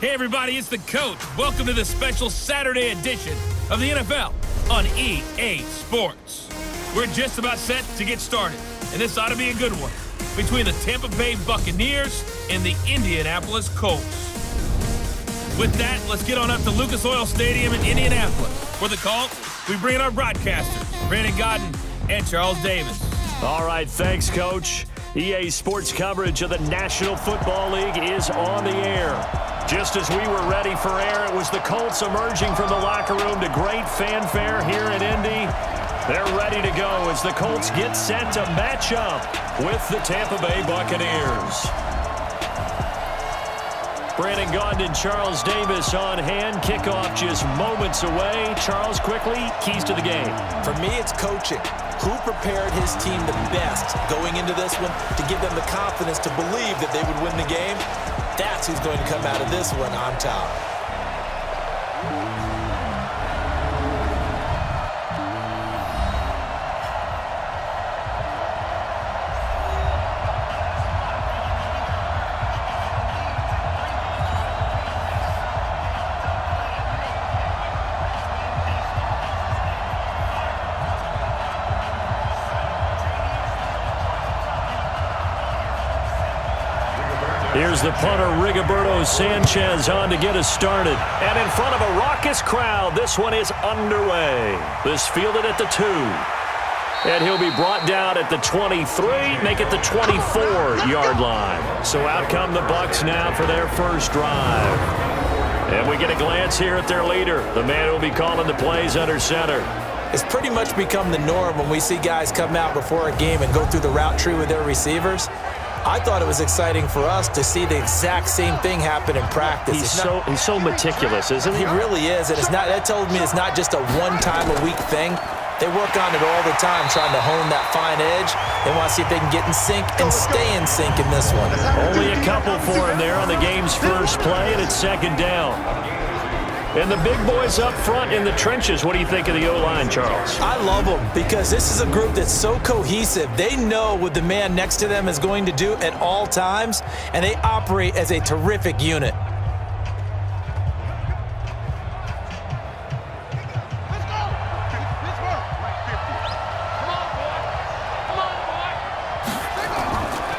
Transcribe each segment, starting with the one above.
Hey everybody, it's the coach. Welcome to the special Saturday edition of the NFL on EA Sports. We're just about set to get started, and this ought to be a good one between the Tampa Bay Buccaneers and the Indianapolis Colts. With that, let's get on up to Lucas Oil Stadium in Indianapolis. For the call, we bring in our broadcasters, Brandon Godden and Charles Davis. All right, thanks, Coach. EA Sports coverage of the National Football League is on the air. Just as we were ready for air, it was the Colts emerging from the locker room to great fanfare here in Indy. They're ready to go as the Colts get set to match up with the Tampa Bay Buccaneers. Brandon Gaudin and Charles Davis on hand. Kickoff just moments away. Charles, quickly, keys to the game. For me, it's coaching. Who prepared his team the best going into this one to give them the confidence to believe that they would win the game? That's who's going to come out of this one on top. Here's the punter, Rigoberto Sanchez, on to get us started. And in front of a raucous crowd, this one is underway. This fielded at the 2. And he'll be brought down at the 23, make it the 24-yard line. So out come the Bucs now for their first drive. And we get a glance here at their leader, the man who will be calling the plays under center. It's pretty much become the norm when we see guys come out before a game and go through the route tree with their receivers. I thought it was exciting for us to see the exact same thing happen in practice. He's so meticulous, isn't he? He really is, and that tells me it's not just a one-time-a-week thing. They work on it all the time, trying to hone that fine edge. They want to see if they can get in sync and stay in sync in this one. Only a couple for him there on the game's first play, and it's second down. And the big boys up front in the trenches. What do you think of the O-line, Charles? I love them because this is a group that's so cohesive. They know what the man next to them is going to do at all times, and they operate as a terrific unit.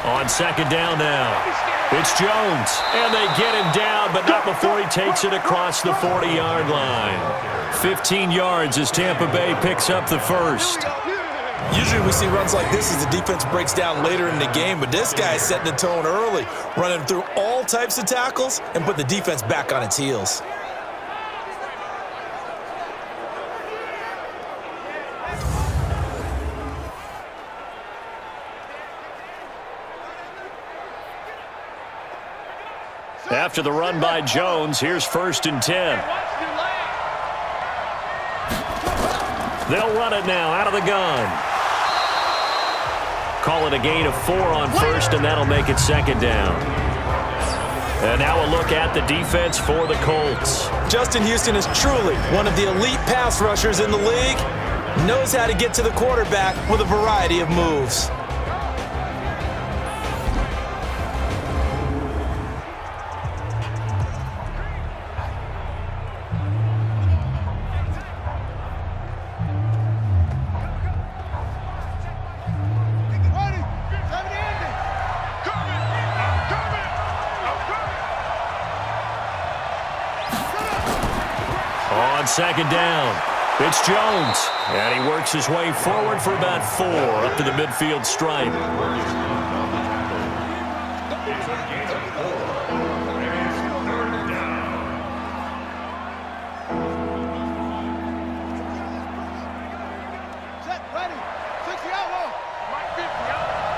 On second down now. It's Jones, and they get him down, but not before he takes it across the 40-yard line. 15 yards as Tampa Bay picks up the first. Usually we see runs like this as the defense breaks down later in the game, but this guy's setting the tone early, running through all types of tackles and put the defense back on its heels. After the run by Jones, here's 1st and 10. They'll run it now out of the gun. Call it a gain of 4 on first, and that'll make it second down. And now a look at the defense for the Colts. Justin Houston is truly one of the elite pass rushers in the league. Knows how to get to the quarterback with a variety of moves. On second down, it's Jones, and he works his way forward for about 4 up to the midfield stripe. Set, ready, 60 out low.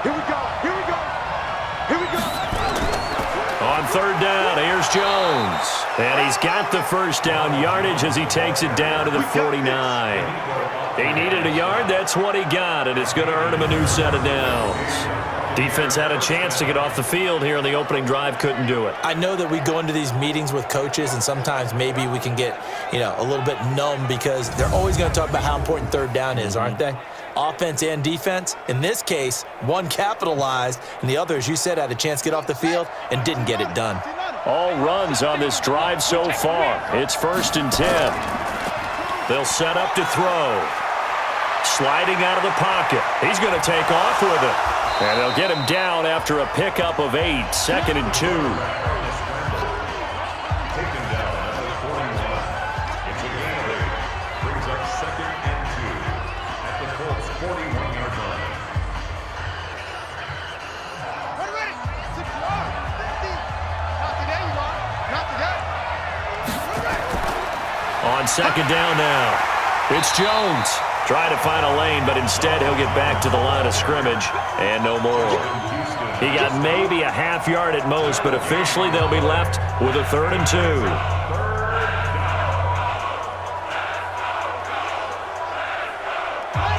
Here we go, here we go, here we go. On third down, here's Jones. And he's got the first down yardage as he takes it down to the 49. He needed a yard. That's what he got, and it's going to earn him a new set of downs. Defense had a chance to get off the field here on the opening drive, couldn't do it. I know that we go into these meetings with coaches, and sometimes maybe we can get, a little bit numb because they're always going to talk about how important third down is, aren't they? Offense and defense. In this case, one capitalized, and the other, as you said, had a chance to get off the field and didn't get it done. All runs on this drive so far. It's 1st and 10. They'll set up to throw. Sliding out of the pocket. He's going to take off with it. And they'll get him down after a pickup of 8. 2nd and 2. On 2nd down now. It's Jones. Trying to find a lane, but instead he'll get back to the line of scrimmage and no more. He got maybe a half yard at most, but officially they'll be left with a 3rd and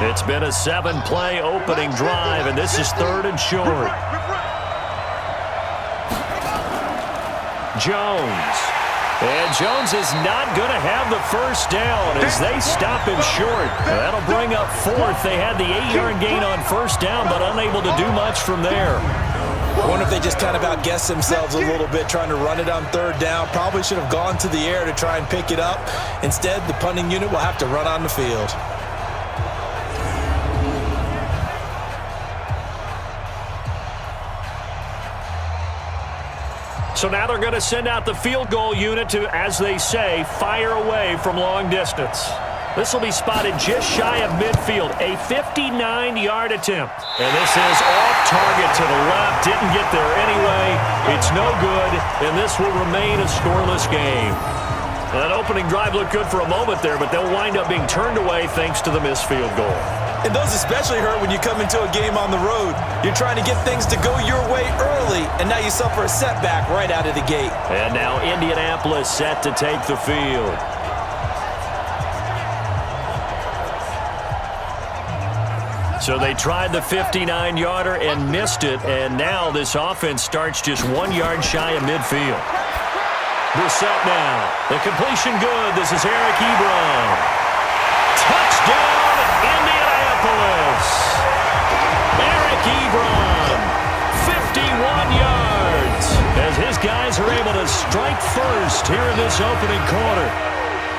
2. It's been a 7-play opening drive, and this is 3rd and short. Jones. And Jones is not going to have the first down as they stop him short. That'll bring up 4th. They had the 8-yard gain on 1st down, but unable to do much from there. I wonder if they just kind of outguessed themselves a little bit trying to run it on 3rd down. Probably should have gone to the air to try and pick it up. Instead, the punting unit will have to run on the field. So now they're going to send out the field goal unit to, as they say, fire away from long distance. This will be spotted just shy of midfield, a 59-yard attempt. And this is off target to the left, didn't get there anyway. It's no good, and this will remain a scoreless game. That opening drive looked good for a moment there, but they'll wind up being turned away thanks to the missed field goal. And those especially hurt when you come into a game on the road. You're trying to get things to go your way early, and now you suffer a setback right out of the gate. And now Indianapolis set to take the field. So they tried the 59-yarder and missed it, and now this offense starts just 1 yard shy of midfield. Brissett now. The completion good. This is Eric Ebron. Touchdown, Indianapolis. Eric Ebron, 51 yards. As his guys are able to strike first here in this opening quarter.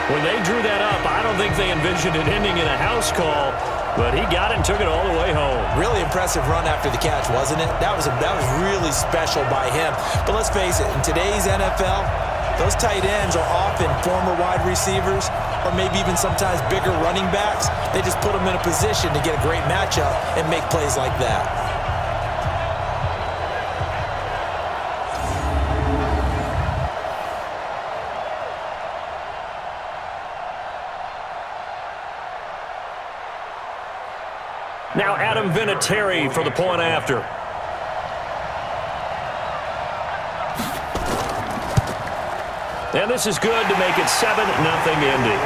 When they drew that up, I don't think they envisioned it ending in a house call, but he got it and took it all the way home. Really impressive run after the catch, wasn't it? That was really special by him. But let's face it, in today's NFL, those tight ends are often former wide receivers or maybe even sometimes bigger running backs. They just put them in a position to get a great matchup and make plays like that. Now Adam Vinatieri for the point after. And this is good to make it 7-0 Indy.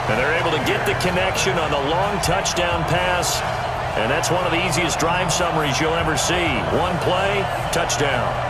And they're able to get the connection on the long touchdown pass. And that's one of the easiest drive summaries you'll ever see. One play, touchdown.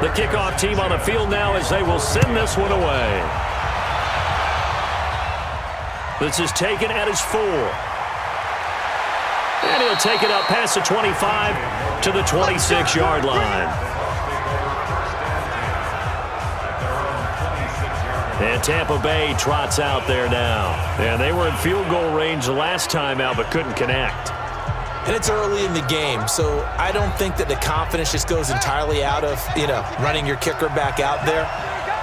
The kickoff team on the field now as they will send this one away. This is taken at his 4. And he'll take it up past the 25 to the 26-yard line. And Tampa Bay trots out there now. And they were in field goal range the last time out but couldn't connect. And it's early in the game, so I don't think that the confidence just goes entirely out of, running your kicker back out there.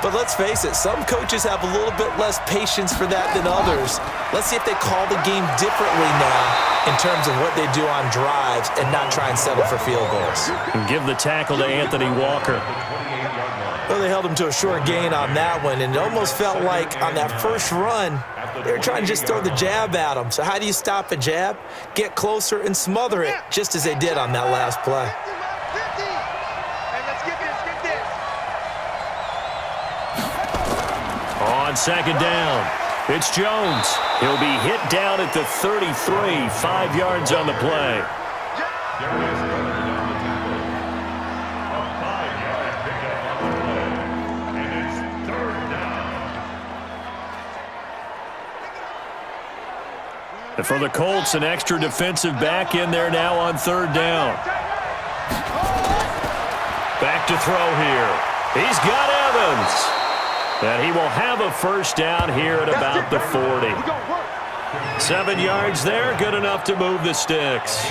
But let's face it, some coaches have a little bit less patience for that than others. Let's see if they call the game differently now in terms of what they do on drives and not try and settle for field goals. And give the tackle to Anthony Walker. Well, they held him to a short gain on that one, and it almost felt like on that first run, They were trying to just throw the jab at him. So how do you stop a jab? Get closer and smother it, just as they did on that last play. On second down, it's Jones. He'll be hit down at the 33, 5 yards on the play. And for the Colts, an extra defensive back in there now on third down. Back to throw here. He's got Evans. And he will have a first down here at about the 40. 7 yards there, good enough to move the sticks.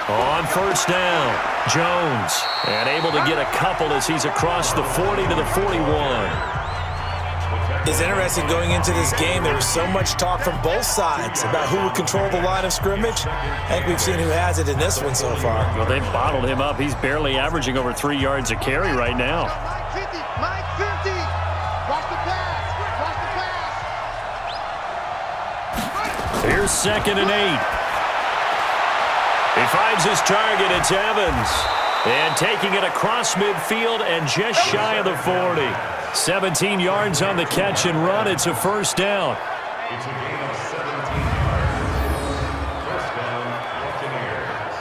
On first down, Jones, and able to get a couple as he's across the 40 to the 41. It's interesting going into this game. There was so much talk from both sides about who would control the line of scrimmage. I think we've seen who has it in this one so far. Well, they've bottled him up. He's barely averaging over 3 yards a carry right now. Mike 50. Watch the pass. Watch the pass. Here's 2nd and 8. He finds his target. It's Evans. And taking it across midfield and just shy of the 40. 17 yards on the catch and run. It's a first down. It's a gain of 17 yards. First down, Buccaneers.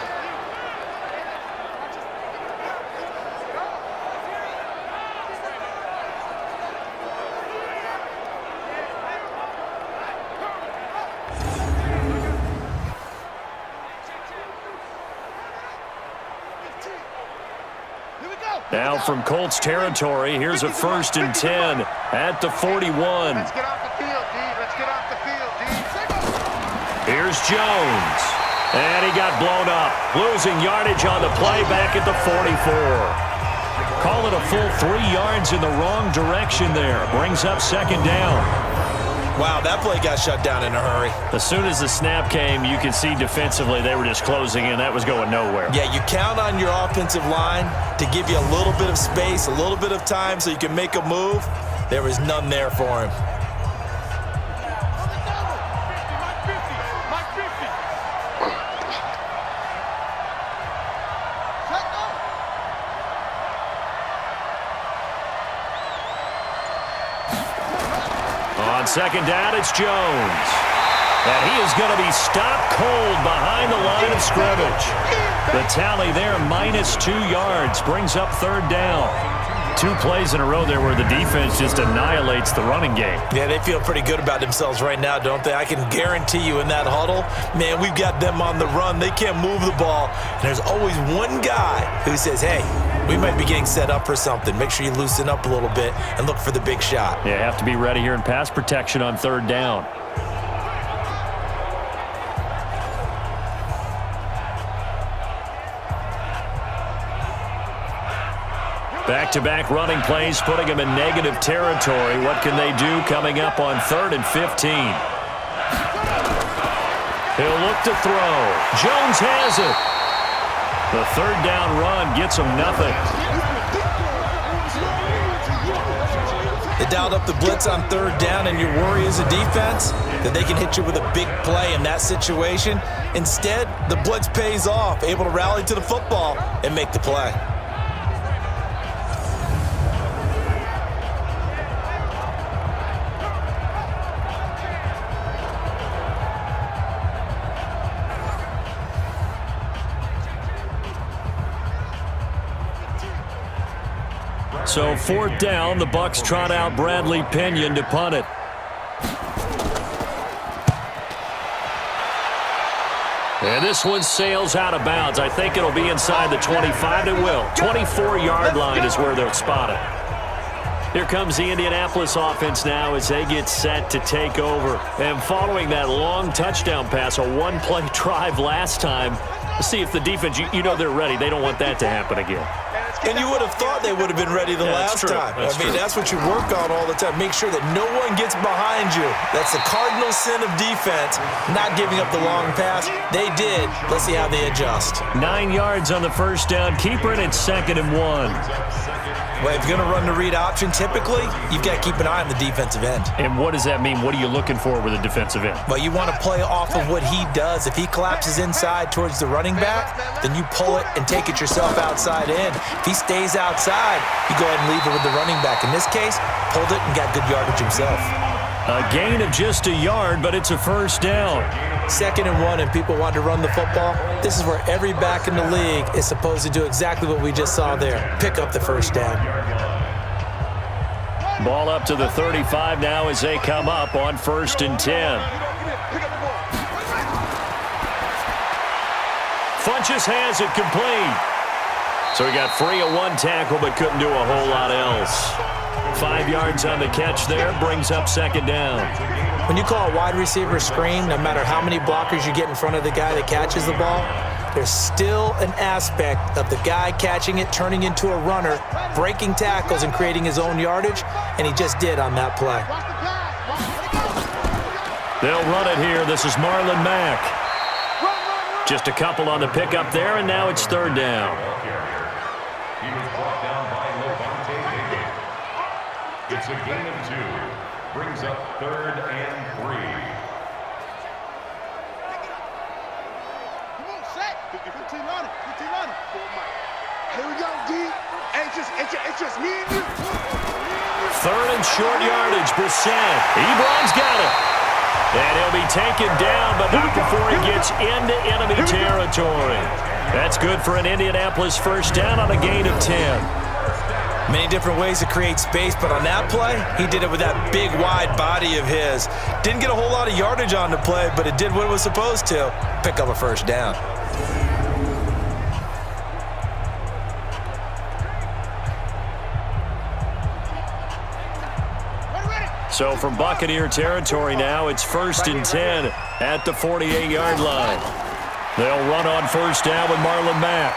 Now from Colts territory, here's a 1st and 10 at the 41. Let's get off the field, D. Let's get off the field, D. Here's Jones. And he got blown up. Losing yardage on the play back at the 44. Call it a full 3 yards in the wrong direction there. Brings up 2nd down. Wow, that play got shut down in a hurry. As soon as the snap came, you could see defensively they were just closing in. That was going nowhere. Yeah, you count on your offensive line to give you a little bit of space, a little bit of time so you can make a move. There was none there for him. On 2nd down, it's Jones. And he is going to be stopped cold behind the line of scrimmage. The tally there, -2 yards, brings up 3rd down. 2 plays in a row there where the defense just annihilates the running game. Yeah, they feel pretty good about themselves right now, don't they? I can guarantee you in that huddle, man, we've got them on the run. They can't move the ball. And there's always one guy who says, hey, we might be getting set up for something. Make sure you loosen up a little bit and look for the big shot. Yeah, have to be ready here in pass protection on 3rd down. Back-to-back running plays, putting them in negative territory. What can they do coming up on 3rd and 15? He'll look to throw. Jones has it. The 3rd down run gets him nothing. They dialed up the blitz on 3rd down, and your worry as a defense that they can hit you with a big play in that situation. Instead, the blitz pays off, able to rally to the football and make the play. So 4th down, the Bucs trot out Bradley Pinion to punt it. And this one sails out of bounds. I think it'll be inside the 25. It will. 24-yard line is where they'll spot it. Here comes the Indianapolis offense now as they get set to take over. And following that long touchdown pass, a one-play drive last time, let's see if the defense, you know they're ready. They don't want that to happen again. And you would have thought they would have been ready the last time. That's what you work on all the time. Make sure that no one gets behind you. That's the cardinal sin of defense, not giving up the long pass. They did. Let's see how they adjust. 9 yards on the first down. Keeper, and it's 2nd and 1. Well, if you're going to run the read option, typically, you've got to keep an eye on the defensive end. And what does that mean? What are you looking for with a defensive end? Well, you want to play off of what he does. If he collapses inside towards the running back, then you pull it and take it yourself outside in. If he stays outside, you go ahead and leave it with the running back. In this case, pulled it and got good yardage himself. A gain of just a yard, but it's a first down. 2nd and 1, and people want to run the football. This is where every back in the league is supposed to do exactly what we just saw there. Pick up the first down. Ball up to the 35 now as they come up on 1st and 10. Funches has it complete. So he got free of one tackle but couldn't do a whole lot else. 5 yards on the catch there, brings up 2nd down. When you call a wide receiver screen, no matter how many blockers you get in front of the guy that catches the ball, there's still an aspect of the guy catching it, turning into a runner, breaking tackles and creating his own yardage, and he just did on that play. They'll run it here. This is Marlon Mack. Just a couple on the pickup there, and now it's 3rd down. He was brought down by Levante David. It's a gain of 2. Brings up 3rd and 3. Come on, set. 15 on it. 15 on it. Here we go, D. It's just me and you. 3rd and short yardage. Brissett. Ebron's got it. And he'll be taken down, but not before he gets into enemy territory. That's good for an Indianapolis first down on a gain of 10. Many different ways to create space, but on that play, he did it with that big, wide body of his. Didn't get a whole lot of yardage on the play, but it did what it was supposed to. Pick up a first down. So from Buccaneer territory now, it's 1st and 10 at the 48-yard line. They'll run on first down with Marlon Mack.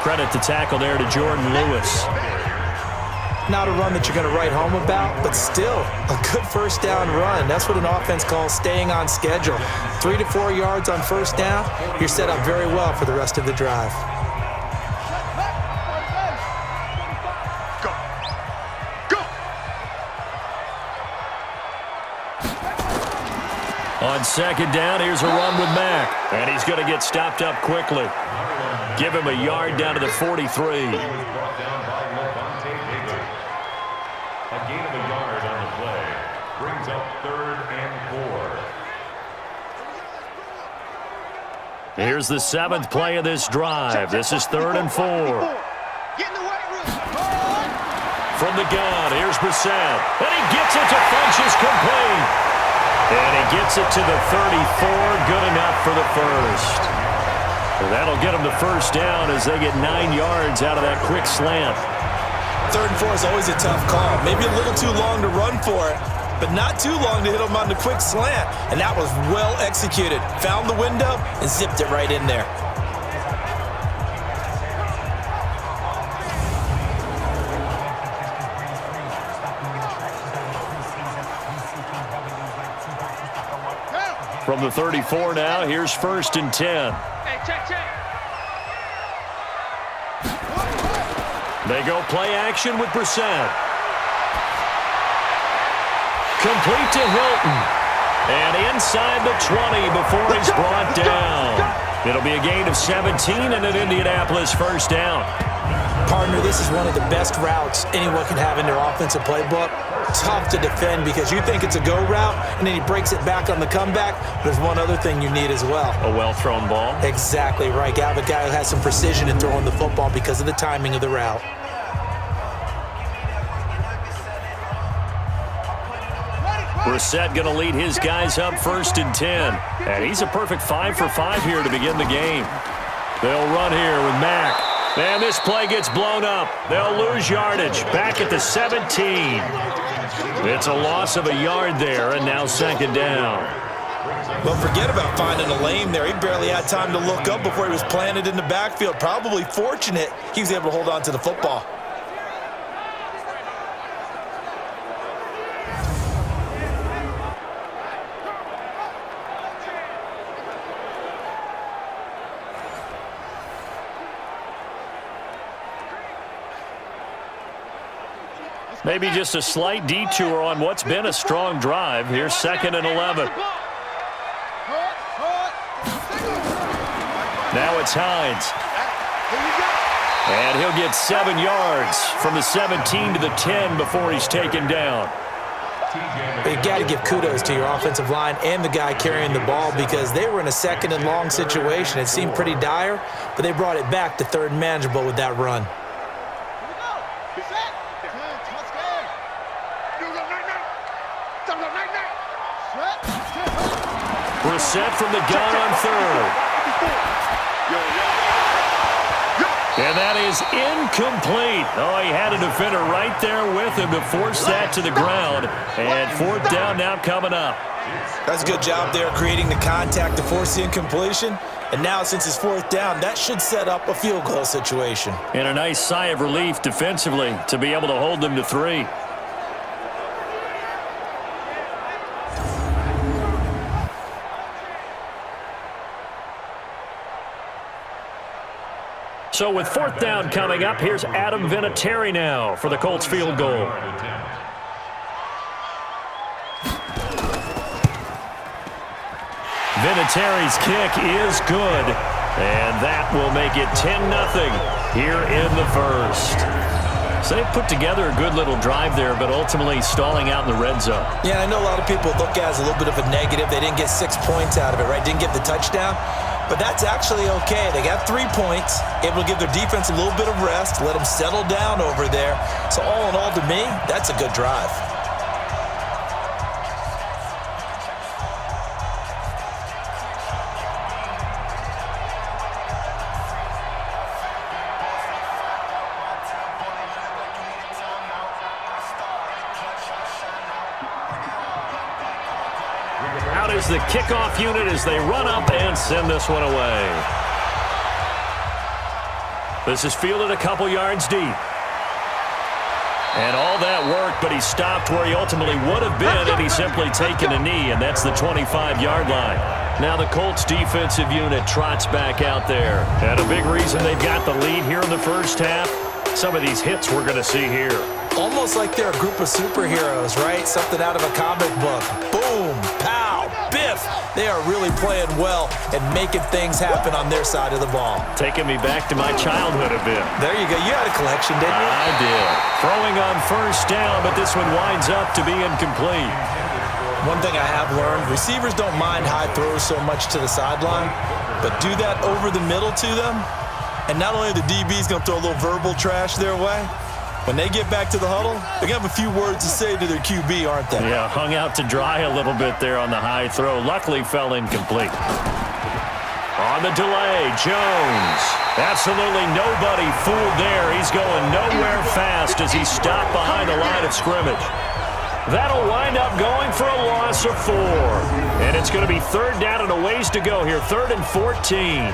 Credit the tackle there to Jordan Lewis. Not a run that you're going to write home about, but still a good first down run. That's what an offense calls staying on schedule. 3 to 4 yards on first down, you're set up very well for the rest of the drive. On 2nd down, here's a run with Mack. And he's going to get stopped up quickly. Give him a yard down to the 43. He was brought down by Levante David. A gain of a yard on the play. Brings up 3rd and 4. Here's the 7th play of this drive. This is 3rd and 4. From the gun, here's Brissett. And he gets it to Funches complete. And he gets it to the 34, good enough for the first. Well, that'll get him the first down as they get 9 yards out of that quick slant. 3rd and 4 is always a tough call. Maybe a little too long to run for it, but not too long to hit him on the quick slant. And that was well executed. Found the window and zipped it right in there. From the 34 now, here's 1st and 10. Hey, check. They go play action with Brissett. Complete to Hilton. And inside the 20 before he's brought down. It'll be a gain of 17 and an Indianapolis first down. Partner, this is one of the best routes anyone can have in their offensive playbook. Tough to defend because you think it's a go route, and then he breaks it back on the comeback. There's one other thing you need as well. A well-thrown ball. Exactly right. You have a guy who has some precision in throwing the football because of the timing of the route. Brissett going to lead his guys up 1st and 10. And he's a perfect 5 for 5 here to begin the game. They'll run here with Mack. And this play gets blown up. They'll lose yardage. Back at the 17. It's a loss of a yard there, and now second down. Well, forget about finding a lane there. He barely had time to look up before he was planted in the backfield. Probably fortunate he was able to hold on to the football. Maybe just a slight detour on what's been a strong drive. Here's 2nd and 11. Now it's Hines. And he'll get 7 yards from the 17 to the 10 before he's taken down. You got to give kudos to your offensive line and the guy carrying the ball because they were in a 2nd and long situation. It seemed pretty dire, but they brought it back to 3rd and manageable with that run. We're set from the gun on 3rd. And that is incomplete. Oh, he had a defender right there with him to force that to the ground. And 4th down now coming up. That's a good job there creating the contact to force the incompletion. And now since it's 4th down, that should set up a field goal situation. And a nice sigh of relief defensively to be able to hold them to 3. So with 4th down coming up, here's Adam Vinatieri now for the Colts field goal. Vinatieri's kick is good, and that will make it 10-0 here in the first. So they put together a good little drive there, but ultimately stalling out in the red zone. Yeah, I know a lot of people look at it as a little bit of a negative. They didn't get 6 points out of it, right? Didn't get the touchdown. But that's actually okay. They got 3 points, able to give their defense a little bit of rest, let them settle down over there. So all in all, to me, that's a good drive. Out is the kickoff unit as they run up and send this one away. This is fielded a couple yards deep. And all that work, but he stopped where he ultimately would have been had he simply taken a knee, and that's the 25-yard line. Now the Colts defensive unit trots back out there. And a big reason they've got the lead here in the first half, some of these hits we're going to see here. Almost like they're a group of superheroes, right? Something out of a comic book. Boom, pow, biff. They are really playing well and making things happen on their side of the ball. Taking me back to my childhood a bit. There you go. You had a collection, didn't you? I did. Throwing on 1st down, but this one winds up to be incomplete. One thing I have learned, receivers don't mind high throws so much to the sideline, but do that over the middle to them, and not only are the DBs going to throw a little verbal trash their way, when they get back to the huddle, they're going to have a few words to say to their QB, aren't they? Yeah, hung out to dry a little bit there on the high throw. Luckily fell incomplete. On the delay, Jones. Absolutely nobody fooled there. He's going nowhere fast as he's stopped behind the line of scrimmage. That'll wind up going for a loss of 4. And it's going to be 3rd down and a ways to go here. 3rd and 14.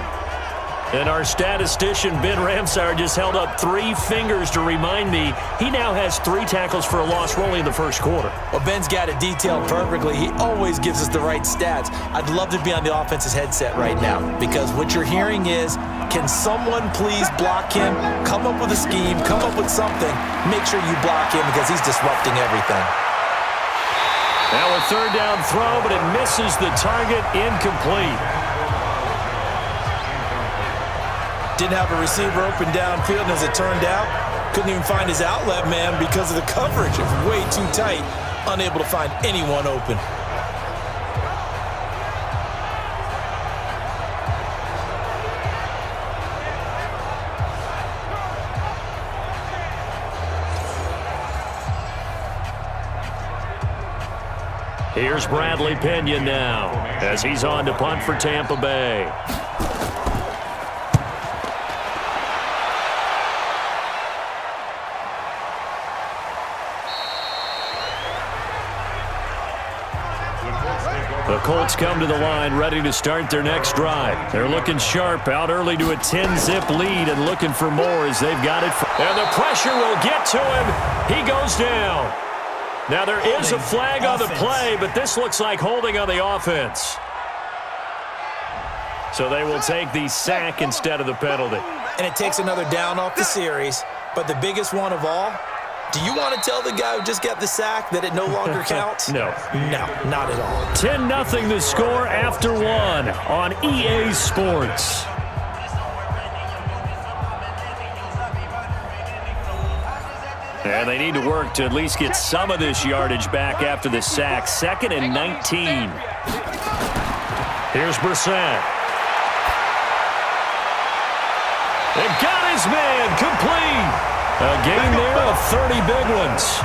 And our statistician, Ben Ramsar, just held up 3 fingers to remind me he now has 3 tackles for a loss rolling in the first quarter. Well, Ben's got it detailed perfectly. He always gives us the right stats. I'd love to be on the offense's headset right now because what you're hearing is, can someone please block him? Come up with a scheme. Come up with something. Make sure you block him because he's disrupting everything. Now a 3rd down throw, but it misses the target, incomplete. Didn't have a receiver open downfield, and as it turned out, couldn't even find his outlet man because of the coverage. It was way too tight, unable to find anyone open. Here's Bradley Pinion now as he's on to punt for Tampa Bay. Colts come to the line, ready to start their next drive. They're looking sharp, out early to a 10-zip lead and looking for more as they've got it. And the pressure will get to him. He goes down. Now, there is a flag on the play, but this looks like holding on the offense. So they will take the sack instead of the penalty. And it takes another down off the series. But the biggest one of all, do you want to tell the guy who just got the sack that it no longer counts? No. No, not at all. 10-0 the score after one on EA Sports. And they need to work to at least get some of this yardage back after the sack. 2nd and 19. Here's Brissett. They've got his man complete. A gain there of 30 big ones.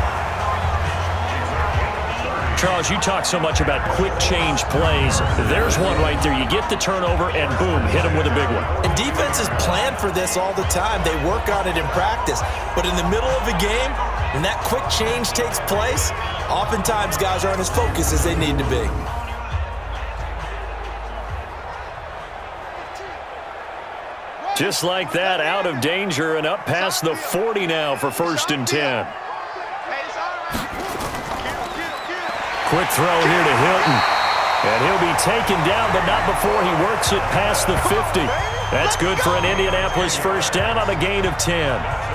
Charles, you talk so much about quick change plays. There's one right there. You get the turnover and boom, hit him with a big one. And defenses plan for this all the time. They work on it in practice. But in the middle of a game, when that quick change takes place, oftentimes guys aren't as focused as they need to be. Just like that, out of danger and up past the 40 now for 1st and 10. Quick throw here to Hilton. And he'll be taken down, but not before he works it past the 50. That's good for an Indianapolis first down on a gain of 10.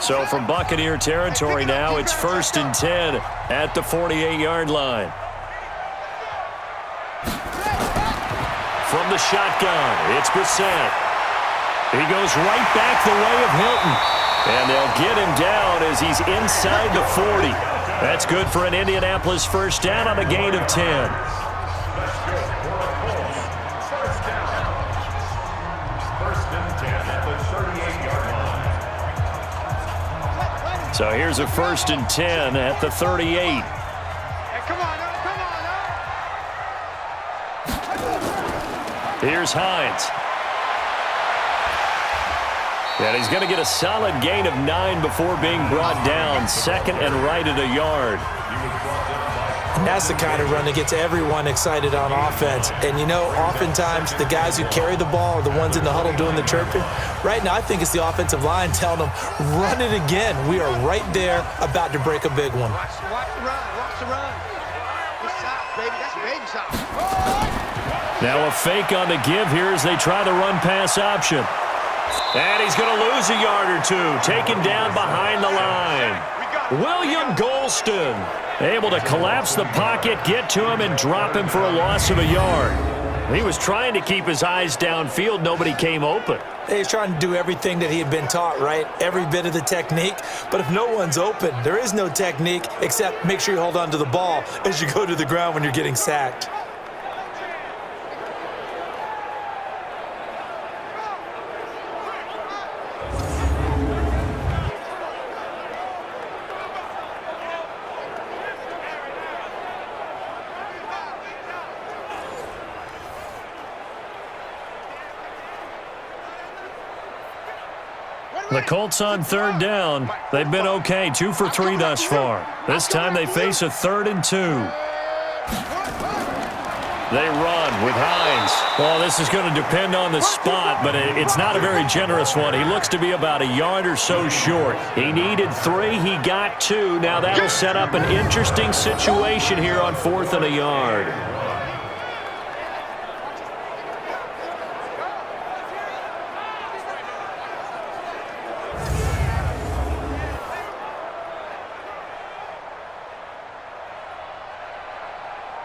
So from Buccaneer territory now, it's 1st and 10 at the 48-yard line. From the shotgun, it's Brissett. He goes right back the way of Hilton. And they'll get him down as he's inside the 40. That's good for an Indianapolis first down on a gain of 10. So here's a 1st and 10 at the 38. Hey, come on. Here's Hines. And he's going to get a solid gain of 9 before being brought down. 2nd and right at a yard. And that's the kind of run that gets everyone excited on offense. And, you know, oftentimes the guys who carry the ball are the ones in the huddle doing the chirping. Right now, I think it's the offensive line telling them, run it again. We are right there about to break a big one. Watch the run. Good shot, baby. That's a baby shot. Now a fake on the give here as they try the run-pass option. And he's going to lose a yard or two, taken down behind the line. William Golston able to collapse the pocket, get to him, and drop him for a loss of a yard. He was trying to keep his eyes downfield. Nobody came open. He's trying to do everything that he had been taught, right? Every bit of the technique. But if no one's open, there is no technique except make sure you hold on to the ball as you go to the ground when you're getting sacked. The Colts on 3rd down. They've been okay, 2 for 3 thus far. This time they face a 3rd and 2. They run with Hines. Well, this is going to depend on the spot, but it's not a very generous one. He looks to be about a yard or so short. He needed 3. He got 2. Now that'll set up an interesting situation here on 4th and a yard.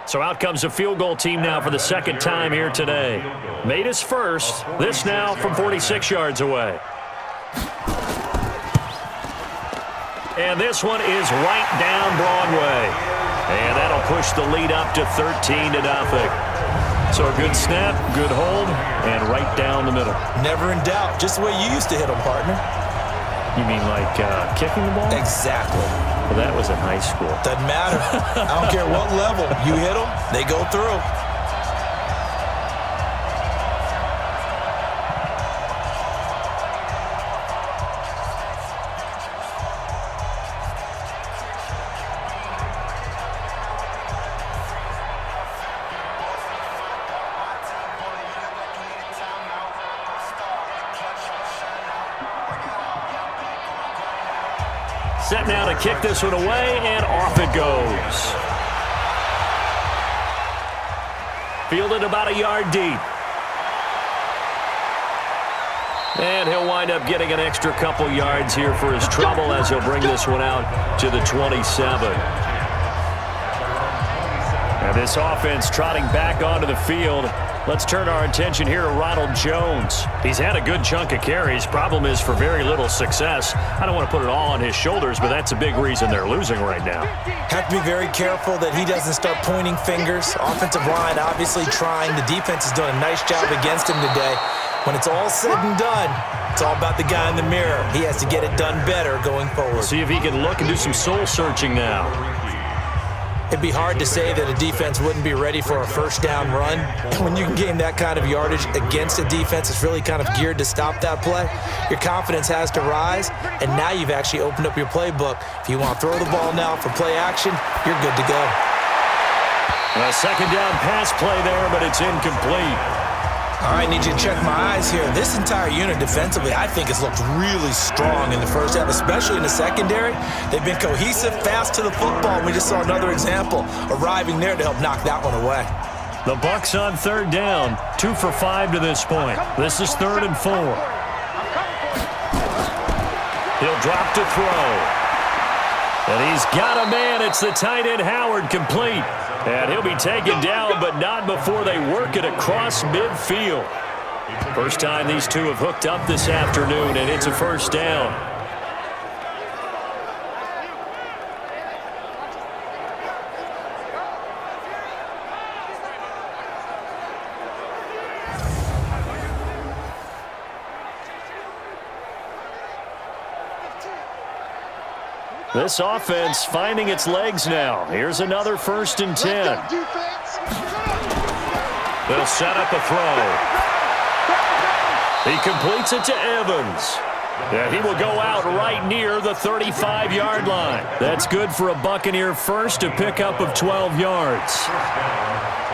So out comes a field goal team now for the 2nd time here today. Made his first. This now from 46 yards away. And this one is right down Broadway. And that'll push the lead up to 13-0. So a good snap, good hold, and right down the middle. Never in doubt. Just the way you used to hit them, partner. You mean like kicking the ball? Exactly. Well, that was in high school. Doesn't matter. I don't care what level. You hit them, they go through. Set now to kick this one away, and off it goes. Fielded about a yard deep. And he'll wind up getting an extra couple yards here for his trouble as he'll bring this one out to the 27. And this offense trotting back onto the field. Let's turn our attention here to Ronald Jones. He's had a good chunk of carries. Problem is for very little success. I don't want to put it all on his shoulders, but that's a big reason they're losing right now. Have to be very careful that he doesn't start pointing fingers. Offensive line obviously trying. The defense is doing a nice job against him today. When it's all said and done, it's all about the guy in the mirror. He has to get it done better going forward. See if he can look and do some soul searching now. It'd be hard to say that a defense wouldn't be ready for a first down run. When you can gain that kind of yardage against a defense that's really kind of geared to stop that play, your confidence has to rise, and now you've actually opened up your playbook. If you want to throw the ball now for play action, you're good to go. A second down pass play there, but it's incomplete. All right, need you to check my eyes here. This entire unit defensively, I think, has looked really strong in the first half, especially in the secondary. They've been cohesive, fast to the football. We just saw another example arriving there to help knock that one away. The Bucs on third down, 2 for 5 to this point. This is 3rd and 4. He'll drop to throw. And he's got a man. It's the tight end Howard, complete. And he'll be taken down, but not before they work it across midfield. First time these two have hooked up this afternoon, and it's a first down. This offense finding its legs now. Here's another 1st and 10. They'll set up a throw. He completes it to Evans. And he will go out right near the 35-yard line. That's good for a Buccaneer first, a pickup of 12 yards.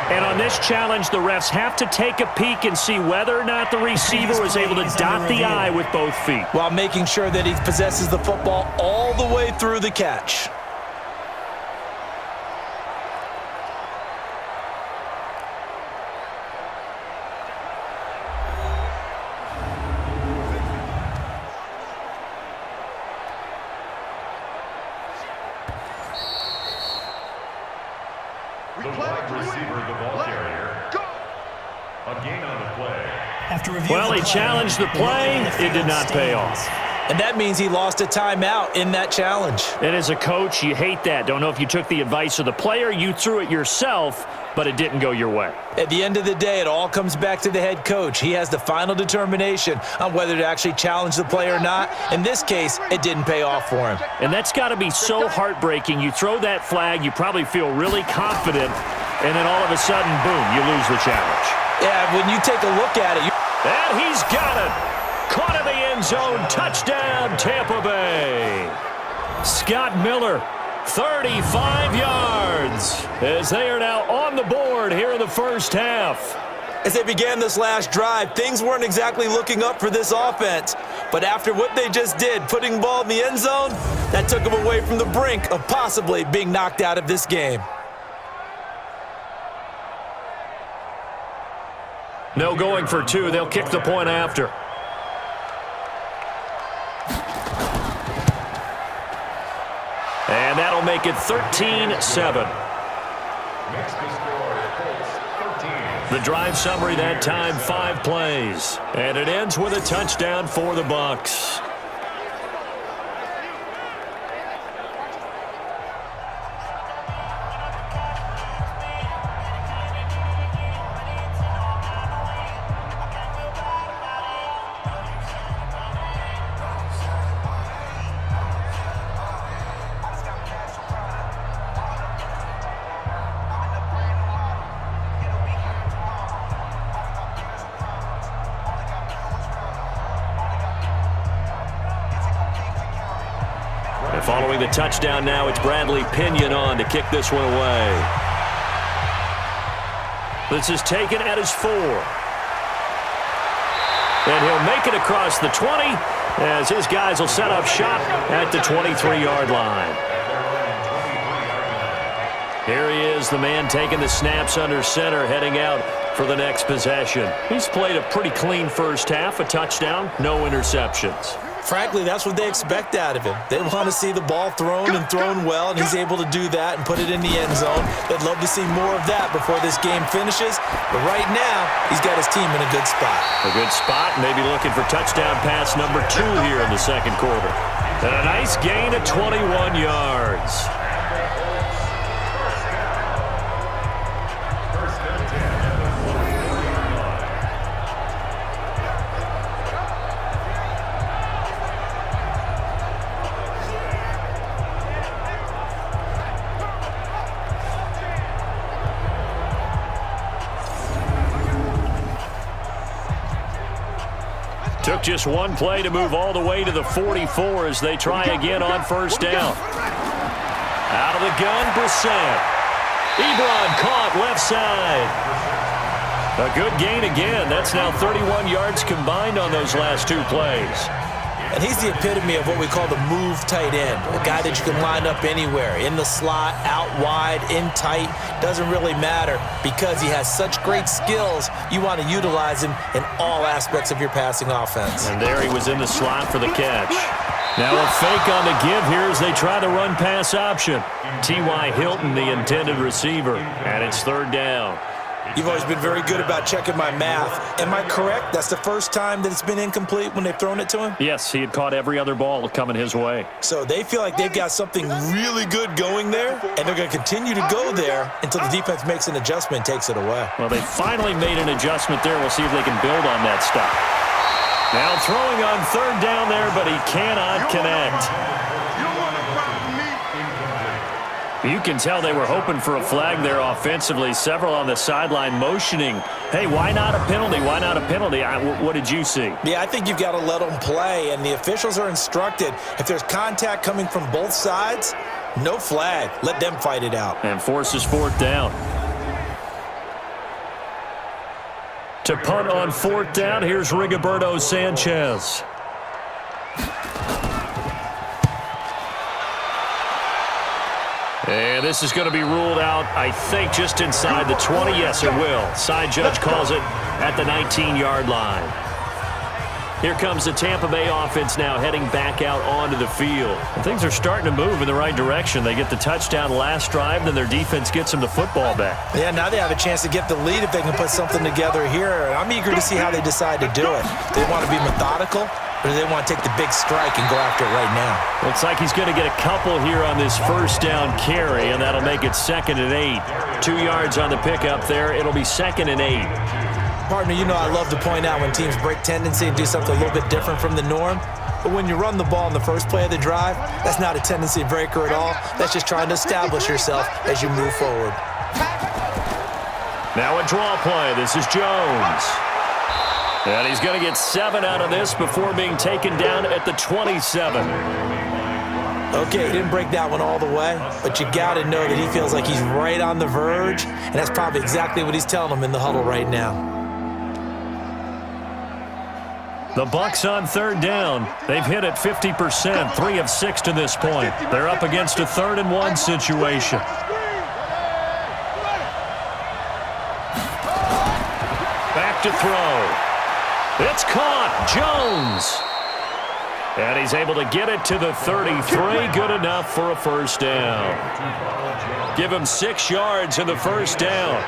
And on this challenge, the refs have to take a peek and see whether or not the receiver was able to dot the I with both feet, while making sure that he possesses the football all the way through the catch. The wide receiver, the ball carrier. A gain on the play. Well, he challenged the play. It did not pay off. And that means he lost a timeout in that challenge. And as a coach, you hate that. Don't know if you took the advice of the player, you threw it yourself, but it didn't go your way. At the end of the day, it all comes back to the head coach. He has the final determination on whether to actually challenge the play or not. In this case, it didn't pay off for him. And that's got to be so heartbreaking. You throw that flag, you probably feel really confident, and then all of a sudden, boom, you lose the challenge. Yeah, when you take a look at it. And he's got it. Caught in the end zone. Touchdown, Tampa Bay. Scott Miller, 35 yards, as they are now on the board here in the first half. As they began this last drive, things weren't exactly looking up for this offense. But after what they just did, putting the ball in the end zone, that took them away from the brink of possibly being knocked out of this game. No going for 2. They'll kick the point after. And that'll make it 13-7. Makes the score, Colts 13. The drive summary that time, 5 plays. And it ends with a touchdown for the Bucs. Following the touchdown now, it's Bradley Pinion on to kick this one away. This is taken at his 4. And he'll make it across the 20 as his guys will set up shop at the 23-yard line. Here he is, the man taking the snaps under center, heading out for the next possession. He's played a pretty clean first half, a touchdown, no interceptions. Frankly, that's what they expect out of him. They want to see the ball thrown and thrown well, and he's able to do that and put it in the end zone. They'd love to see more of that before this game finishes. But right now, he's got his team in a good spot. A good spot, maybe looking for touchdown pass number 2 here in the second quarter. And a nice gain of 21 yards. Took just one play to move all the way to the 44 as they try again on first down. Out of the gun, Brissett. Ebron caught left side. A good gain again. That's now 31 yards combined on those last 2 plays. And he's the epitome of what we call the move tight end, a guy that you can line up anywhere, in the slot, out wide, in tight, doesn't really matter because he has such great skills. You want to utilize him in all aspects of your passing offense. And there he was in the slot for the catch. Now a fake on the give here as they try the run pass option. T.Y. Hilton, the intended receiver, and it's third down. You've always been very good about checking my math. Am I correct? That's the first time that it's been incomplete when they've thrown it to him? Yes, he had caught every other ball coming his way. So they feel like they've got something really good going there, and they're going to continue to go there until the defense makes an adjustment and takes it away. Well, they finally made an adjustment there. We'll see if they can build on that stuff. Now throwing on third down there, but he cannot connect. You can tell they were hoping for a flag there offensively. Several on the sideline motioning, hey, why not a penalty? Why not a penalty? What did you see? Yeah, I think you've got to let them play, and the officials are instructed, if there's contact coming from both sides, no flag. Let them fight it out. And forces fourth down. To punt on fourth down, here's Rigoberto Sanchez. And this is going to be ruled out, I think, just inside the 20. Yes, it will. Side judge calls it at the 19-yard line. Here comes the Tampa Bay offense now heading back out onto the field. And things are starting to move in the right direction. They get the touchdown last drive, then their defense gets them the football back. Yeah, now they have a chance to get the lead if they can put something together here. I'm eager to see how they decide to do it. Do they want to be methodical, or do they want to take the big strike and go after it right now? Looks like he's going to get a couple here on this first down carry, and that'll make it 2nd and 8. 2 yards on the pickup there. It'll be 2nd and 8. Partner, you know I love to point out when teams break tendency and do something a little bit different from the norm. But when you run the ball in the first play of the drive, that's not a tendency breaker at all. That's just trying to establish yourself as you move forward. Now a draw play. This is Jones. And he's going to get 7 out of this before being taken down at the 27. Okay, he didn't break that one all the way, but you got to know that he feels like he's right on the verge, and that's probably exactly what he's telling them in the huddle right now. The Bucs on third down. They've hit it 50%, 3 of 6 to this point. They're up against a 3rd and 1 situation. Back to throw. It's caught. Jones. And he's able to get it to the 33. Good enough for a first down. Give him 6 yards in the first down.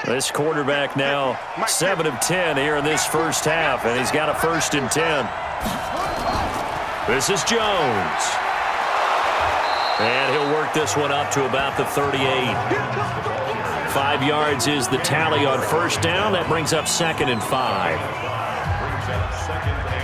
This quarterback now 7 of 10 here in this first half, and he's got a 1st and 10. This is Jones. And he'll work this one up to about the 38. 5 yards is the tally on first down. That brings up 2nd and 5. Brings up 2nd and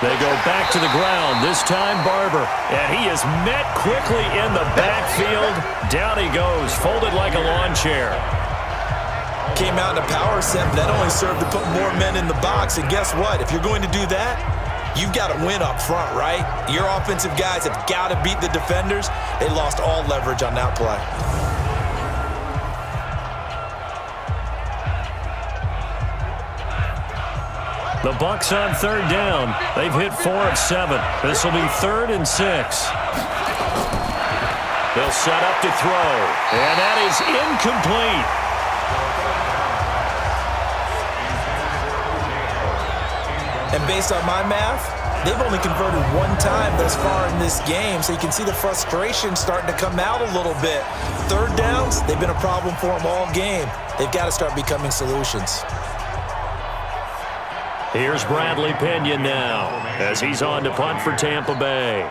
They go back to the ground, this time Barber. And he is met quickly in the backfield. Down he goes, folded like a lawn chair. Came out in a power set, but that only served to put more men in the box. And guess what? If you're going to do that, you've got to win up front, right? Your offensive guys have got to beat the defenders. They lost all leverage on that play. The Bucs on third down. They've hit 4 of 7. This will be 3rd and 6. They'll set up to throw. And that is incomplete. And based on my math, they've only converted 1 time thus far in this game, so you can see the frustration starting to come out a little bit. 3rd downs, they've been a problem for them all game. They've got to start becoming solutions. Here's Bradley Pinion now as he's on to punt for Tampa Bay.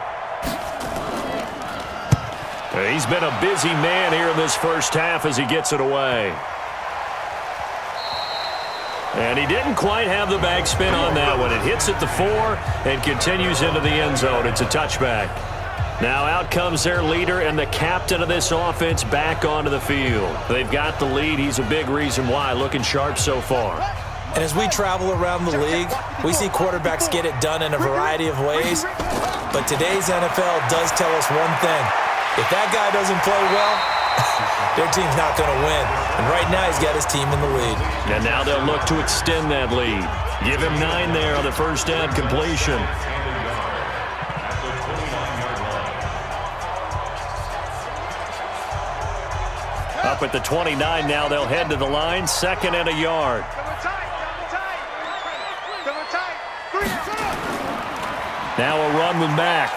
He's been a busy man here in this first half as he gets it away. And he didn't quite have the backspin on that one. It hits at the 4 and continues into the end zone. It's a touchback. Now out comes their leader and the captain of this offense back onto the field. They've got the lead. He's a big reason why. Looking sharp so far. And as we travel around the league, we see quarterbacks get it done in a variety of ways. But today's NFL does tell us one thing. If that guy doesn't play well, their team's not going to win. And right now he's got his team in the lead. And now they'll look to extend that lead. Give him 9 there on the first down completion. Up at the 29 now, they'll head to the line, 2nd and a yard. Now a run with Mack.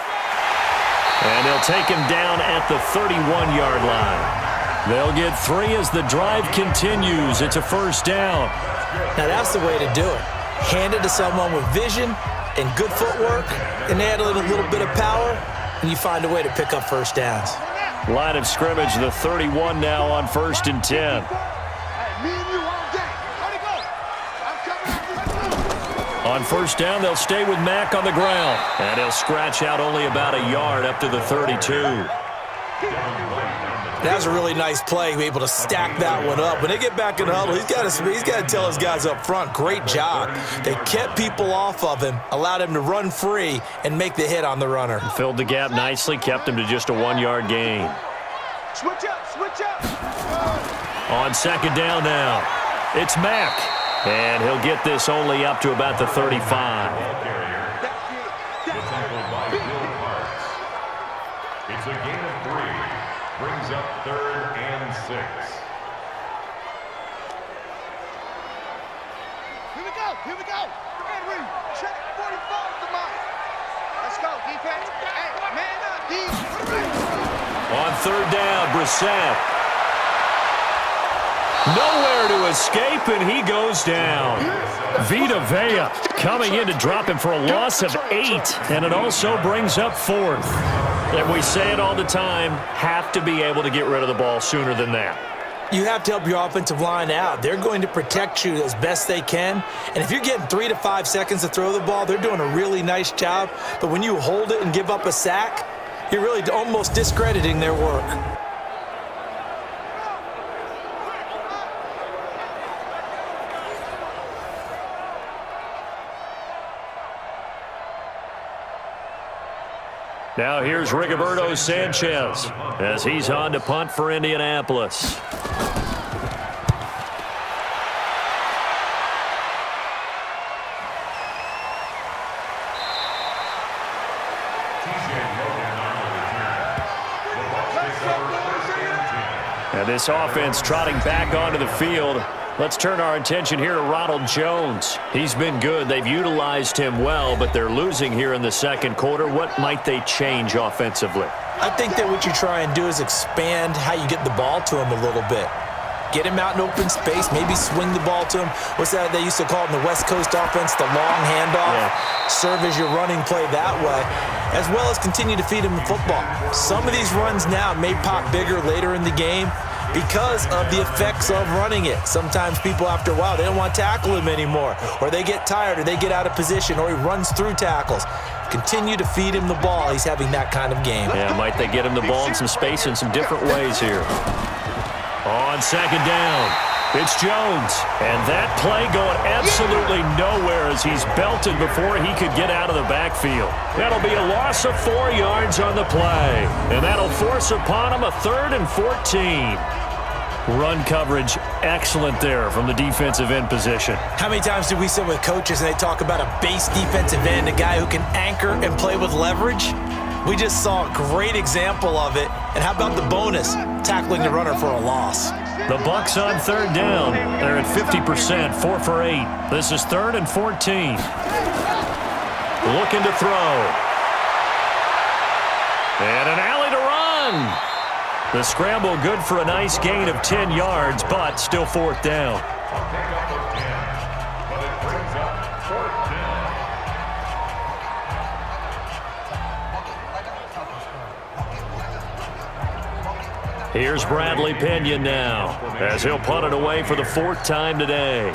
And they'll take him down at the 31-yard line. They'll get 3 as the drive continues. It's a first down. Now that's the way to do it. Hand it to someone with vision and good footwork, and add a little bit of power, and you find a way to pick up first downs. Line of scrimmage, the 31 now on 1st and 10. On first down, they'll stay with Mack on the ground. And he'll scratch out only about a yard up to the 32. That was a really nice play, be able to stack that one up. When they get back in the huddle, he's got to tell his guys up front, great job. They kept people off of him, allowed him to run free, and make the hit on the runner. Filled the gap nicely, kept him to just a 1-yard gain. Switch up, switch up. On 2nd down now, it's Mack. And he'll get this only up to about the 35. It's a gain of 3. Brings up 3rd and 6. Here we go, here we go. Henry, check 45 to mine. Let's go, defense. Hey, man up, D. On 3rd down, Brissett. Nowhere to escape, and he goes down. Vita Vea coming in to drop him for a loss of 8, and it also brings up 4th. And we say it all the time, have to be able to get rid of the ball sooner than that. You have to help your offensive line out. They're going to protect you as best they can. And if you're getting 3 to 5 seconds to throw the ball, they're doing a really nice job. But when you hold it and give up a sack, you're really almost discrediting their work. Now here's Rigoberto Sanchez as he's on to punt for Indianapolis. And this offense trotting back onto the field. Let's turn our attention here to Ronald Jones. He's been good. They've utilized him well, but they're losing here in the 2nd quarter. What might they change offensively? I think that what you try and do is expand how you get the ball to him a little bit. Get him out in open space, maybe swing the ball to him. What's that they used to call it in the West Coast offense, the long handoff? Yeah. Serve as your running play that way, as well as continue to feed him the football. Some of these runs now may pop bigger later in the game, because of the effects of running it. Sometimes people, after a while, they don't want to tackle him anymore, or they get tired, or they get out of position, or he runs through tackles. Continue to feed him the ball. He's having that kind of game. Yeah, might they get him the ball in some space in some different ways here. On second down, it's Jones. And that play going absolutely nowhere as he's belted before he could get out of the backfield. That'll be a loss of 4 yards on the play. And that'll force upon him a 3rd and 14. Run coverage excellent there from the defensive end position. How many times do we sit with coaches and they talk about a base defensive end, a guy who can anchor and play with leverage? We just saw a great example of it. And how about the bonus, tackling the runner for a loss? The Bucs on 3rd down. They're at 50%, 4 for 8. This is 3rd and 14. Looking to throw. And an alley to run. The scramble good for a nice gain of 10 yards, but still 4th down. A pickup of 10, but it brings up 4th down. Here's Bradley Pena now, as he'll punt it away for the 4th time today.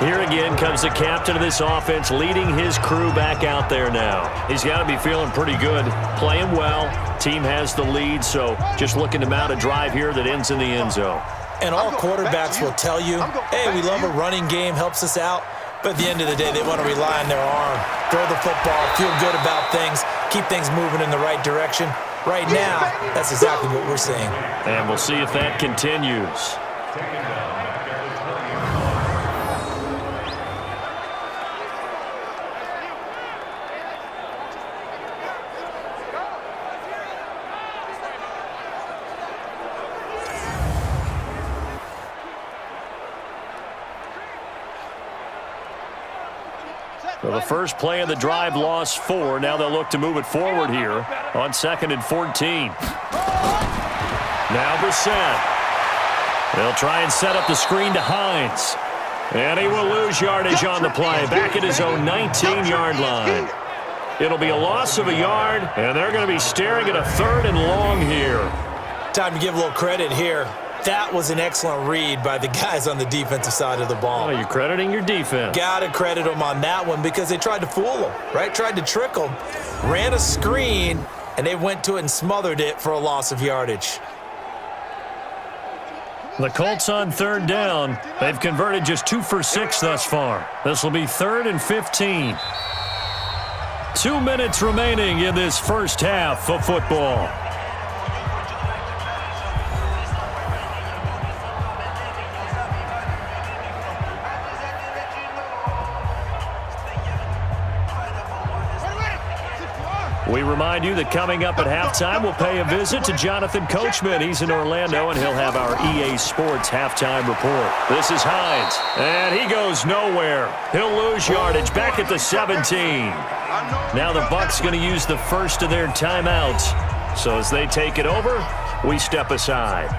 Here again comes the captain of this offense, leading his crew back out there now. He's got to be feeling pretty good, playing well. Team has the lead, so just looking to mount a drive here that ends in the end zone. And all quarterbacks will tell you, hey, we love a running game, helps us out. But at the end of the day, they want to rely on their arm, throw the football, feel good about things, keep things moving in the right direction. Right now, that's exactly what we're seeing. And we'll see if that continues. Well, the first play of the drive lost 4. Now they'll look to move it forward here on 2nd and 14. Now Brissett. They'll try and set up the screen to Hines. And he will lose yardage on the play, back at his own 19-yard line. It'll be a loss of a yard, and they're going to be staring at a 3rd and long here. Time to give a little credit here. That was an excellent read by the guys on the defensive side of the ball. Oh, you're crediting your defense. Got to credit them on that one because they tried to fool them, right? Tried to trick them. Ran a screen, and they went to it and smothered it for a loss of yardage. The Colts on 3rd down. They've converted just 2 for 6 thus far. This will be 3rd and 15. 2 minutes remaining in this first half of football. We remind you that coming up at halftime, we'll pay a visit to Jonathan Coachman. He's in Orlando, and he'll have our EA Sports halftime report. This is Hines, and he goes nowhere. He'll lose yardage back at the 17. Now the Bucs going to use the first of their timeouts. So as they take it over, we step aside.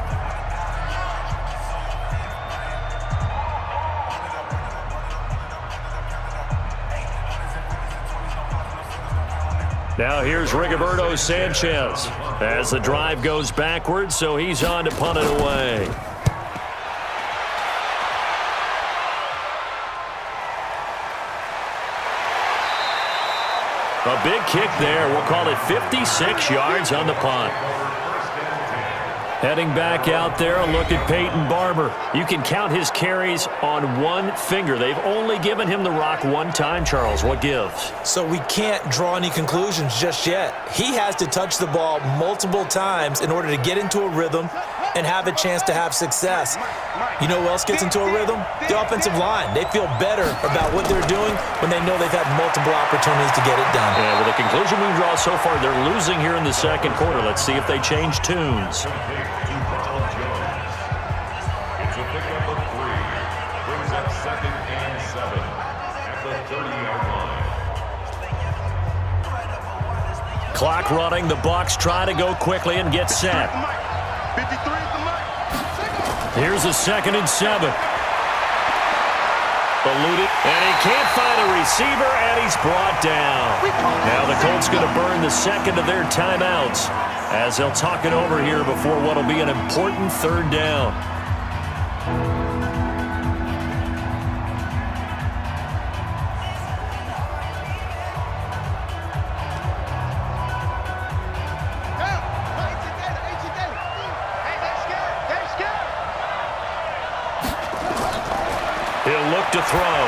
Now here's Rigoberto Sanchez as the drive goes backwards, so he's on to punt it away. A big kick there. We'll call it 56 yards on the punt. Heading back out there, a look at Peyton Barber. You can count his carries on one finger. They've only given him the rock one time, Charles. What gives? So we can't draw any conclusions just yet. He has to touch the ball multiple times in order to get into a rhythm and have a chance to have success. You know who else gets into a rhythm? The offensive line. They feel better about what they're doing when they know they've had multiple opportunities to get it done. Yeah, with the conclusion we draw so far, they're losing here in the second quarter. Let's see if they change tunes. It's a pickup of 3. Brings up 2nd and 7 at the 30-yard line. Clock running. The Bucs try to go quickly and get set. 53 at the mark. Here's a 2nd and 7. Eluded, and he can't find a receiver, and he's brought down. Now the Colts going to burn the second of their timeouts as they'll talk it over here before what will be an important 3rd down. He'll look to throw.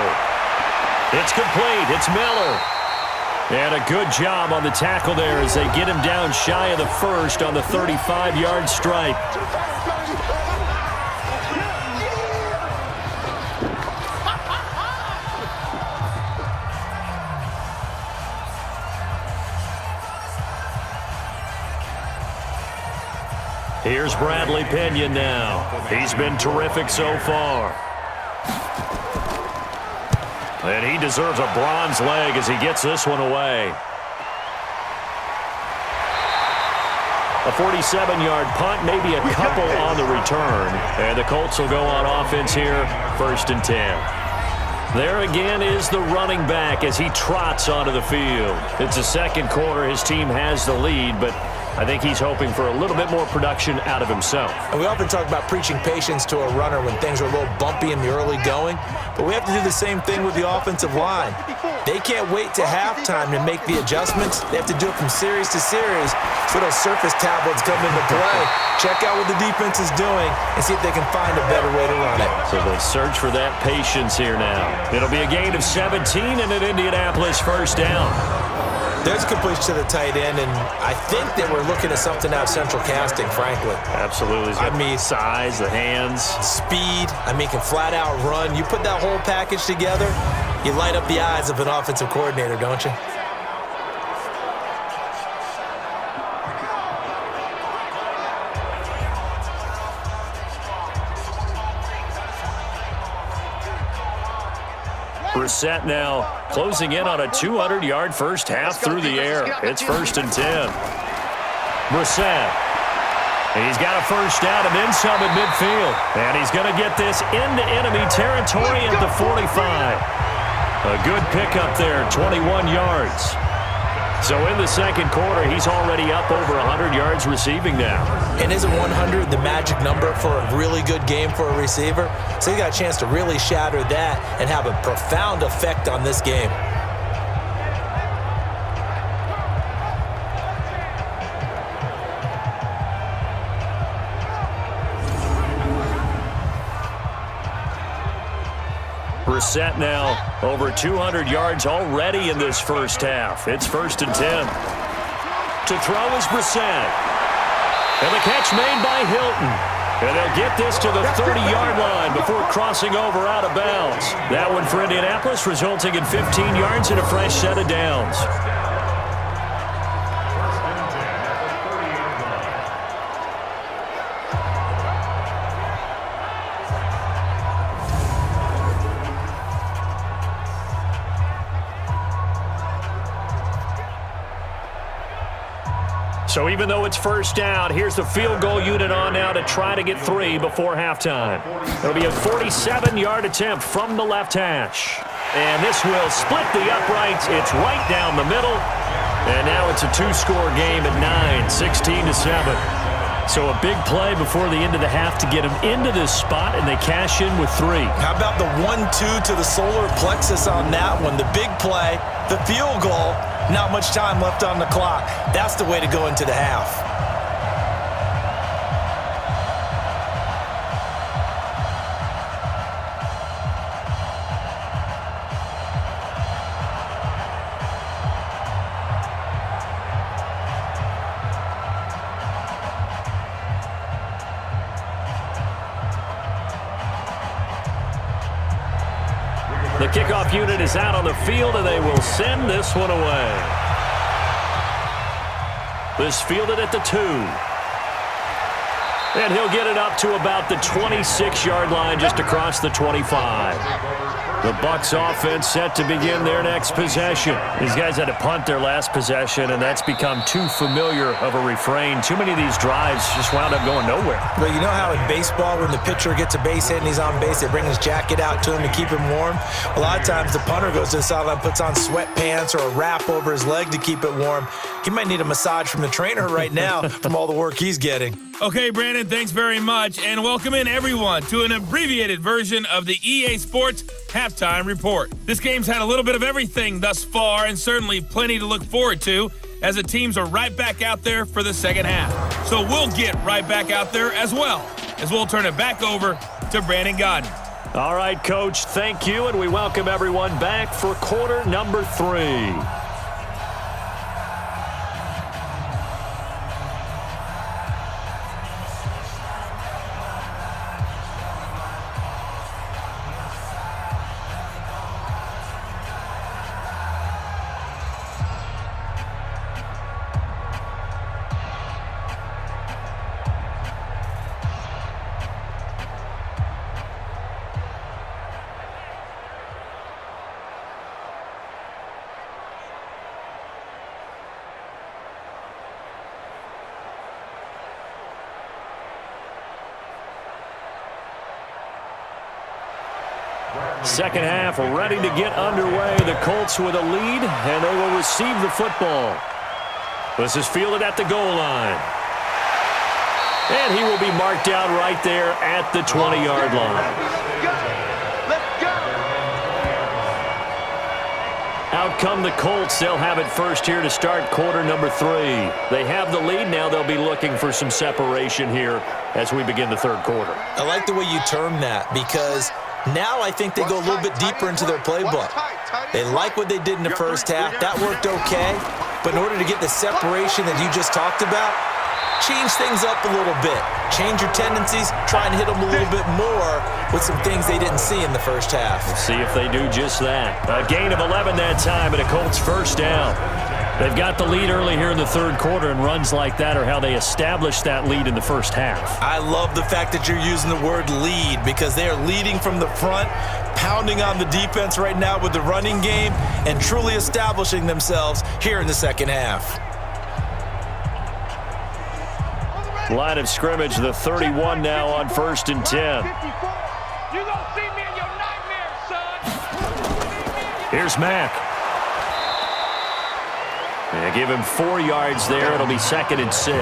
It's complete. It's Miller. And a good job on the tackle there as they get him down shy of the first on the 35-yard stripe. Here's Bradley Pinion now. He's been terrific so far. And he deserves a bronze leg as he gets this one away. A 47-yard punt, maybe a couple on the return. And the Colts will go on offense here, 1st and 10. There again is the running back as he trots onto the field. It's the 2nd quarter. His team has the lead, but I think he's hoping for a little bit more production out of himself. And we often talk about preaching patience to a runner when things are a little bumpy in the early going, but we have to do the same thing with the offensive line. They can't wait to halftime to make the adjustments. They have to do it from series to series. So those surface tablets come into play. Check out what the defense is doing and see if they can find a better way to run it. So they'll search for that patience here now. It'll be a gain of 17 and an Indianapolis 1st down. There's a completion to the tight end, and I think that we're looking at something out of central casting, frankly. Absolutely. I mean, size, the hands. Speed. I mean, can flat out run. You put that whole package together, you light up the eyes of an offensive coordinator, don't you? Brissett now closing in on a 200-yard first half through the air. It's 1st and 10. Brissett. He's got a first down and then some at midfield. And he's going to get this into enemy territory at the 45. A good pickup there, 21 yards. So in the 2nd quarter, he's already up over 100 yards receiving now. And isn't 100 the magic number for a really good game for a receiver? So he got a chance to really shatter that and have a profound effect on this game. Brissett now over 200 yards already in this first half. It's 1st and 10. To throw is Brissett. And the catch made by Hilton. And they'll get this to the 30-yard line before crossing over out of bounds. That one for Indianapolis, resulting in 15 yards and a fresh set of downs. So even though it's first down, here's the field goal unit on now to try to get 3 before halftime. It'll be a 47-yard attempt from the left hash. And this will split the uprights. It's right down the middle. And now it's a 2-score game at 9, 16-7. So a big play before the end of the half to get them into this spot, and they cash in with 3. How about the 1-2 to the solar plexus on that one? The big play, the field goal, not much time left on the clock. That's the way to go into the half. The kickoff unit is out on the field, and they will send this one away. This fielded at the 2. And he'll get it up to about the 26-yard line, just across the 25. The Bucs offense set to begin their next possession. These guys had to punt their last possession, and that's become too familiar of a refrain. Too many of these drives just wound up going nowhere. Well, you know how in baseball when the pitcher gets a base hit and he's on base, they bring his jacket out to him to keep him warm? A lot of times the punter goes to the sideline, puts on sweatpants or a wrap over his leg to keep it warm. He might need a massage from the trainer right now from all the work he's getting. Okay, Brandon, thanks very much, and welcome in everyone to an abbreviated version of the EA Sports Halftime Report. This game's had a little bit of everything thus far, and certainly plenty to look forward to, as the teams are right back out there for the second half. So we'll get right back out there as well, as we'll turn it back over to Brandon Godden. All right, Coach, thank you, and we welcome everyone back for quarter number 3. Second half ready to get underway. The Colts with a lead, and they will receive the football. This is fielded at the goal line. And he will be marked down right there at the 20-yard line. Out come the Colts. They'll have it first here to start quarter number 3. They have the lead. Now they'll be looking for some separation here as we begin the third quarter. I like the way you term that, because now I think they go a little bit deeper into their playbook. They like what they did in the first half. That worked okay. But in order to get the separation that you just talked about, change things up a little bit. Change your tendencies. Try and hit them a little bit more with some things they didn't see in the first half. We'll see if they do just that. A gain of 11 that time, and a Colts first down. They've got the lead early here in the third quarter, and runs like that are how they established that lead in the first half. I love the fact that you're using the word lead, because they are leading from the front, pounding on the defense right now with the running game, and truly establishing themselves here in the second half. Line of scrimmage, the 31 now on 1st and 10. You gonna see me in your nightmares, son. Here's Mack. They give him 4 yards there. It'll be 2nd and 6. A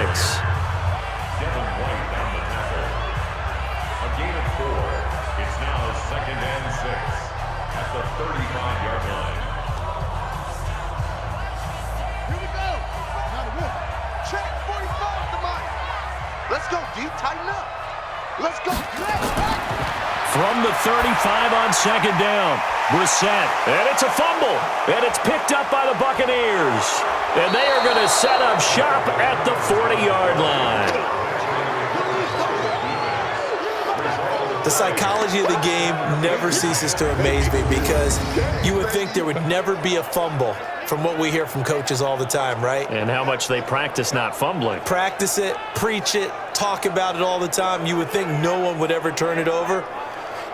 gain of 4. It's now 2nd and 6 at the 35-yard line. Here we go. Check 45 at the mic. Let's go, D. Tighten up. Let's go. From the 35 on 2nd down. Brissett, and it's a fumble, and it's picked up by the Buccaneers. And they are going to set up shop at the 40-yard line. The psychology of the game never ceases to amaze me, because you would think there would never be a fumble from what we hear from coaches all the time, right? And how much they practice not fumbling. Practice it, preach it, talk about it all the time. You would think no one would ever turn it over.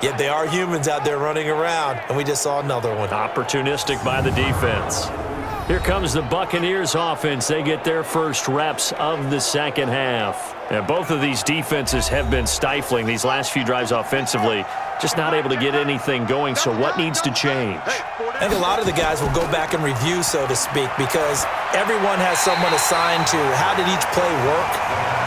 Yet they are humans out there running around, and we just saw another one. Opportunistic by the defense. Here comes the Buccaneers offense. They get their first reps of the second half. And both of these defenses have been stifling these last few drives offensively. Just not able to get anything going, so what needs to change? I think a lot of the guys will go back and review, so to speak, because everyone has someone assigned to how did each play work.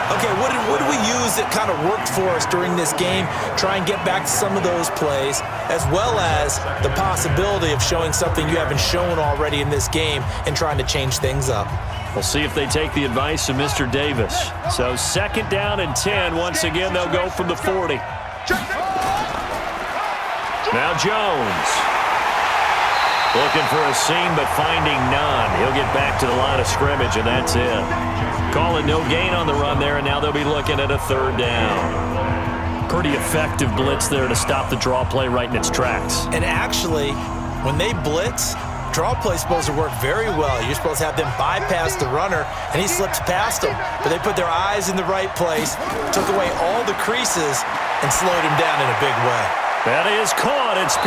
Okay, what did we use that kind of worked for us during this game? Try and get back to some of those plays, as well as the possibility of showing something you haven't shown already in this game and trying to change things up. We'll see if they take the advice of Mr. Davis. So 2nd down and 10. Once again, they'll go from the 40. Now Jones. Looking for a seam, but finding none. He'll get back to the line of scrimmage, and that's it. Calling no gain on the run there, and now they'll be looking at a 3rd down. Pretty effective blitz there to stop the draw play right in its tracks. And actually, when they blitz, draw play is supposed to work very well. You're supposed to have them bypass the runner, and he slips past them. But they put their eyes in the right place, took away all the creases, and slowed him down in a big way. That is caught. It's